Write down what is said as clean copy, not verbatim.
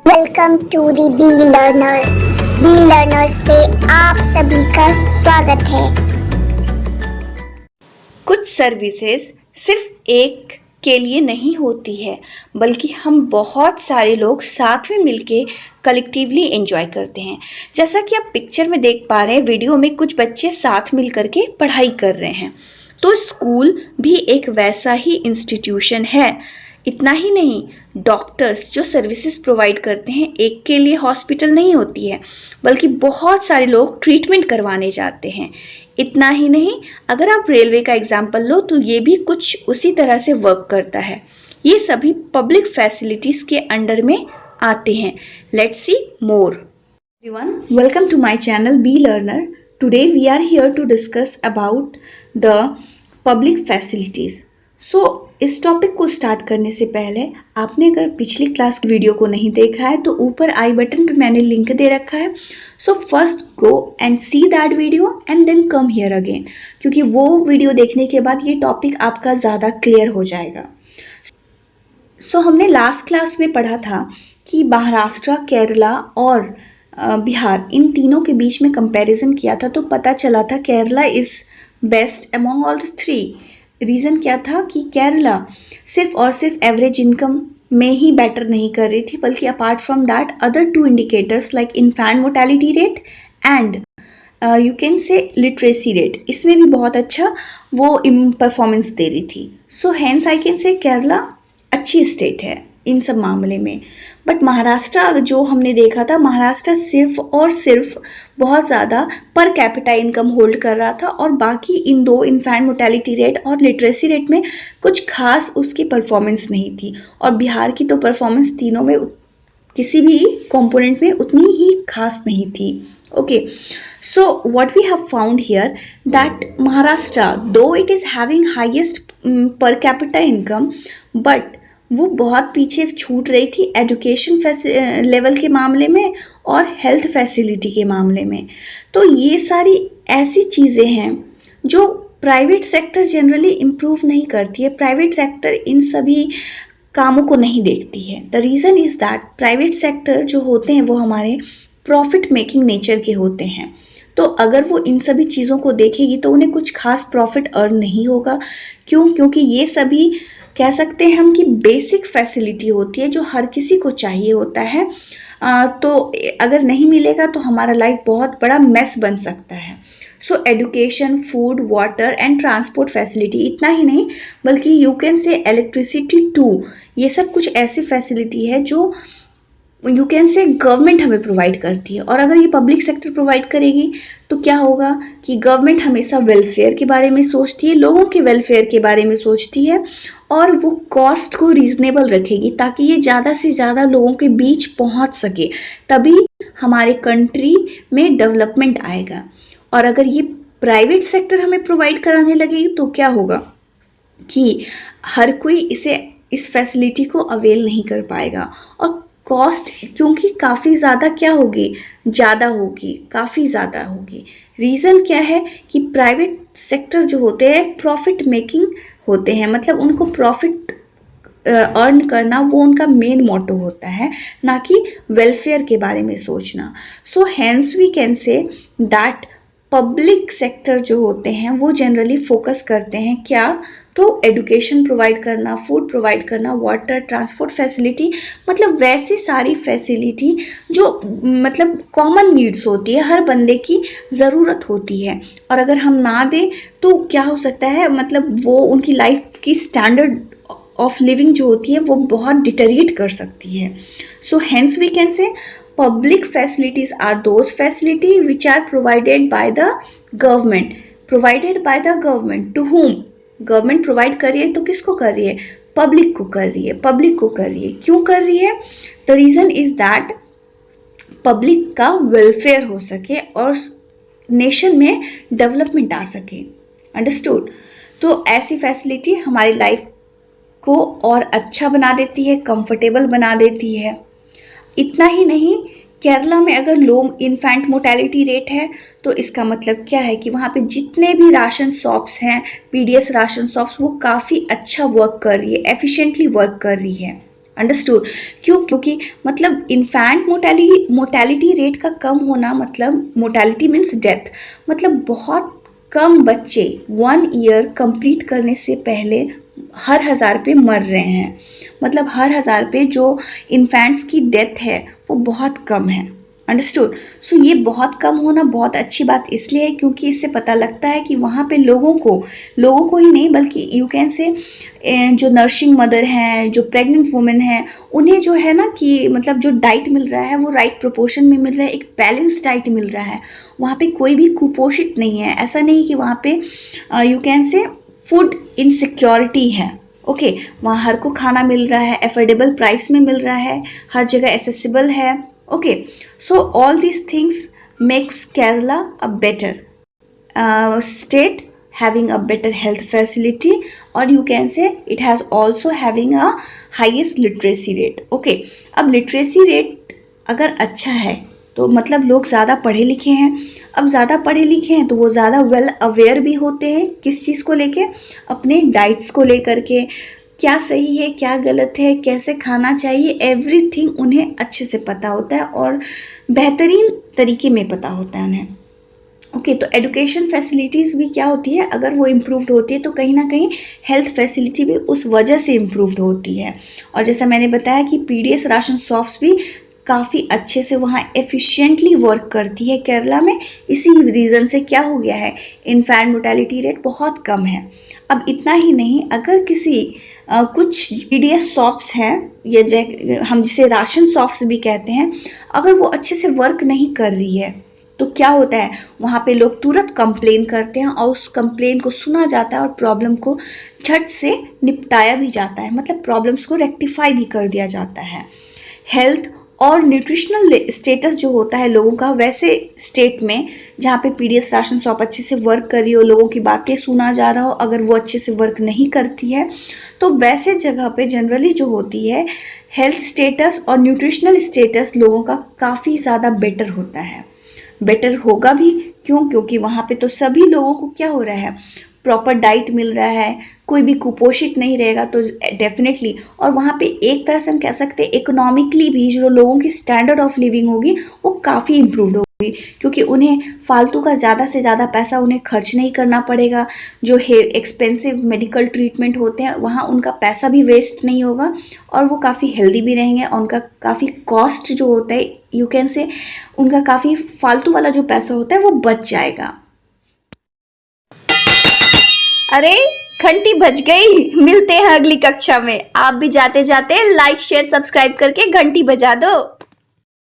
Welcome to the B learners पे आप सभी का स्वागत है। कुछ सर्विसेज सिर्फ एक के लिए नहीं होती है, बल्कि हम बहुत सारे लोग साथ में मिलके कलेक्टिवली एंजॉय करते हैं। जैसा कि आप पिक्चर में देख पा रहे हैं, वीडियो में कुछ बच्चे साथ मिल करके पढ़ाई कर रहे हैं। तो स्कूल भी एक वैसा ही इंस्टीट्यूशन है। इतना ही नहीं, डॉक्टर्स जो सर्विसेज प्रोवाइड करते हैं, एक के लिए हॉस्पिटल नहीं होती है, बल्कि बहुत सारे लोग ट्रीटमेंट करवाने जाते हैं। इतना ही नहीं, अगर आप रेलवे का एग्जाम्पल लो तो ये भी कुछ उसी तरह से वर्क करता है। ये सभी पब्लिक फैसिलिटीज के अंडर में आते हैं। Let's see more. Everyone, welcome to my channel Be Learner. Today we are here to discuss about the public facilities. So इस टॉपिक को स्टार्ट करने से पहले आपने अगर पिछली क्लास की वीडियो को नहीं देखा है तो ऊपर आई बटन पे मैंने लिंक दे रखा है। So first go and see that video and then come here again, क्योंकि वो वीडियो देखने के बाद ये टॉपिक आपका ज़्यादा क्लियर हो जाएगा। सो हमने लास्ट क्लास में पढ़ा था कि महाराष्ट्र, केरला और बिहार, इन तीनों के बीच में कंपैरिजन किया था तो पता चला था Kerala is best among all the three. Reason क्या था कि केरला सिर्फ और सिर्फ एवरेज इनकम में ही बेटर नहीं कर रही थी, बल्कि apart from that other two indicators like infant mortality rate and you can say literacy rate, इसमें भी बहुत अच्छा वो परफॉर्मेंस दे रही थी। So hence I can say Kerala अच्छी स्टेट है इन सब मामले में। बट महाराष्ट्र जो हमने देखा था, महाराष्ट्र सिर्फ और सिर्फ बहुत ज़्यादा पर कैपिटा इनकम होल्ड कर रहा था, और बाकी इन दो, इन्फेंट मोर्टेलिटी रेट और लिटरेसी रेट में कुछ खास उसकी परफॉर्मेंस नहीं थी। और बिहार की तो परफॉर्मेंस तीनों में किसी भी कंपोनेंट में उतनी ही खास नहीं थी। Okay, so what we have found here that Maharashtra, though it is having highest per capita income, but वो बहुत पीछे छूट रही थी एजुकेशन लेवल के मामले में और हेल्थ फैसिलिटी के मामले में। तो ये सारी ऐसी चीज़ें हैं जो प्राइवेट सेक्टर जनरली इम्प्रूव नहीं करती है। प्राइवेट सेक्टर इन सभी कामों को नहीं देखती है। The reason is that private sector जो होते हैं वो हमारे प्रॉफिट मेकिंग नेचर के होते हैं। तो अगर वो इन सभी चीज़ों को देखेगी तो उन्हें कुछ खास प्रॉफिट अर्न नहीं होगा। क्यों? क्योंकि ये सभी कह सकते हैं हम कि बेसिक फैसिलिटी होती है जो हर किसी को चाहिए होता है। तो अगर नहीं मिलेगा तो हमारा लाइफ बहुत बड़ा मेस बन सकता है। So education, food, water and transport facility, इतना ही नहीं बल्कि you can say electricity too, ये सब कुछ ऐसी फैसिलिटी है जो यू कैन से गवर्नमेंट हमें प्रोवाइड करती है। और अगर ये पब्लिक सेक्टर प्रोवाइड करेगी तो क्या होगा कि गवर्नमेंट हमेशा वेलफेयर के बारे में सोचती है, लोगों के वेलफेयर के बारे में सोचती है, और वो कॉस्ट को रीजनेबल रखेगी ताकि ये ज़्यादा से ज़्यादा लोगों के बीच पहुंच सके, तभी हमारे कंट्री में डेवलपमेंट आएगा। और अगर ये प्राइवेट सेक्टर हमें प्रोवाइड कराने लगेगी तो क्या होगा कि हर कोई इस फैसिलिटी को अवेल नहीं कर पाएगा, और कॉस्ट क्योंकि काफ़ी ज़्यादा क्या होगी, ज़्यादा होगी, काफ़ी ज़्यादा होगी। रीज़न क्या है कि प्राइवेट सेक्टर जो होते हैं प्रॉफिट मेकिंग होते हैं, मतलब उनको प्रॉफिट अर्न करना वो उनका मेन मोटो होता है, ना कि वेलफेयर के बारे में सोचना। So hence we can say that public sector जो होते हैं वो जनरली फोकस करते हैं क्या, तो एजुकेशन प्रोवाइड करना, फूड प्रोवाइड करना, वाटर, ट्रांसपोर्ट फैसिलिटी, मतलब वैसी सारी फैसिलिटी जो मतलब कॉमन नीड्स होती है, हर बंदे की ज़रूरत होती है। और अगर हम ना दें तो क्या हो सकता है, मतलब वो उनकी लाइफ की स्टैंडर्ड ऑफ लिविंग जो होती है वो बहुत डिटेरिएट कर सकती है। So hence we can say public facilities are those facility which are provided by the government, provided by the government to whom, government provide कर रही है तो किसको कर रही है, पब्लिक को कर रही है, पब्लिक को कर रही है। क्यों कर रही है? The reason is that public का वेलफेयर हो सके और नेशन में डेवलपमेंट आ सके। अंडरस्टूड? तो ऐसी फैसिलिटी हमारी लाइफ को और अच्छा बना देती है, कंफर्टेबल बना देती है। इतना ही नहीं, केरला में अगर लो इन्फेंट मोर्टेलिटी रेट है तो इसका मतलब क्या है कि वहाँ पे जितने भी राशन शॉप्स हैं, पीडीएस राशन शॉप्स, वो काफ़ी अच्छा वर्क कर रही है, एफिशिएंटली वर्क कर रही है। अंडरस्टूड? क्योंकि मतलब इन्फेंट मोर्टेलिटी रेट का कम होना, मतलब मोर्टेलिटी मीन्स डेथ, मतलब बहुत कम बच्चे 1 ईयर कंप्लीट करने से पहले हर 1000 पे मर रहे हैं। मतलब हर 1000 पे जो इन्फेंट्स की डेथ है वो बहुत कम है। अंडरस्टूड? सो ये बहुत कम होना बहुत अच्छी बात इसलिए है क्योंकि इससे पता लगता है कि वहाँ पे लोगों को ही नहीं बल्कि यू कैन से जो नर्सिंग मदर हैं, जो प्रेग्नेंट वुमेन हैं, उन्हें जो है ना कि मतलब जो डाइट मिल रहा है वो राइट प्रोपोर्शन में मिल रहा है, एक बैलेंस डाइट मिल रहा है। वहाँ पे कोई भी कुपोषित नहीं है। ऐसा नहीं कि वहाँ पे यू कैन से फूड इनसिक्योरिटी है। ओके, वहाँ हर को खाना मिल रहा है, एफोर्डेबल प्राइस में मिल रहा है, हर जगह एसेसिबल है। Okay, so all these things makes Kerala a better state, having a better health facility, or you can say it has also having a highest literacy rate. Okay, अब literacy rate अगर अच्छा है तो मतलब लोग ज़्यादा पढ़े लिखे हैं। अब ज़्यादा पढ़े लिखे हैं तो वो ज़्यादा वेल अवेयर भी होते हैं किस चीज़ को लेके, अपने डाइट्स को लेकर के, क्या सही है क्या गलत है, कैसे खाना चाहिए, एवरीथिंग उन्हें अच्छे से पता होता है और बेहतरीन तरीके में पता होता है उन्हें। ओके, तो एजुकेशन फैसिलिटीज़ भी क्या होती है, अगर वो इम्प्रूव्ड होती है तो कहीं ना कहीं हेल्थ फैसिलिटी भी उस वजह से इम्प्रूव्ड होती है। और जैसा मैंने बताया कि पीडीएस राशन शॉप्स भी काफ़ी अच्छे से वहाँ एफिशिएंटली वर्क करती है केरला में। इसी रीज़न से क्या हो गया है, इन्फेंट मोर्टेलिटी रेट बहुत कम है। अब इतना ही नहीं, अगर किसी कुछ पीडीएस शॉप्स हैं, ये हम जिसे राशन शॉप्स भी कहते हैं, अगर वो अच्छे से वर्क नहीं कर रही है तो क्या होता है, वहाँ पे लोग तुरंत कंप्लेन करते हैं और उस कंप्लेन को सुना जाता है और प्रॉब्लम को झट से निपटाया भी जाता है, मतलब प्रॉब्लम्स को रेक्टिफाई भी कर दिया जाता है। हेल्थ और न्यूट्रिशनल स्टेटस जो होता है लोगों का, वैसे स्टेट में जहाँ पे पीडीएस राशन शॉप अच्छे से वर्क कर रही हो, लोगों की बातें सुना जा रहा हो, अगर वो अच्छे से वर्क नहीं करती है तो वैसे जगह पे जनरली जो होती है हेल्थ स्टेटस और न्यूट्रिशनल स्टेटस लोगों का काफ़ी ज़्यादा बेटर होता है। बेटर होगा भी क्योंकि वहाँ पे तो सभी लोगों को क्या हो रहा है, प्रॉपर डाइट मिल रहा है, कोई भी कुपोषित नहीं रहेगा तो डेफिनेटली। और वहाँ पे एक तरह से हम कह सकते हैं इकोनॉमिकली भी जो लोगों की स्टैंडर्ड ऑफ लिविंग होगी वो काफ़ी इम्प्रूव्ड होगी, क्योंकि उन्हें फालतू का ज़्यादा से ज़्यादा पैसा उन्हें खर्च नहीं करना पड़ेगा। जो एक्सपेंसिव मेडिकल ट्रीटमेंट होते हैं वहाँ उनका पैसा भी वेस्ट नहीं होगा और वो काफ़ी हेल्दी भी रहेंगे और उनका काफ़ी कॉस्ट जो होता है यू कैन से उनका काफ़ी फालतू वाला जो पैसा होता है वो बच जाएगा। अरे घंटी बज गई, मिलते हैं अगली कक्षा में। आप भी जाते जाते लाइक शेयर सब्सक्राइब करके घंटी बजा दो।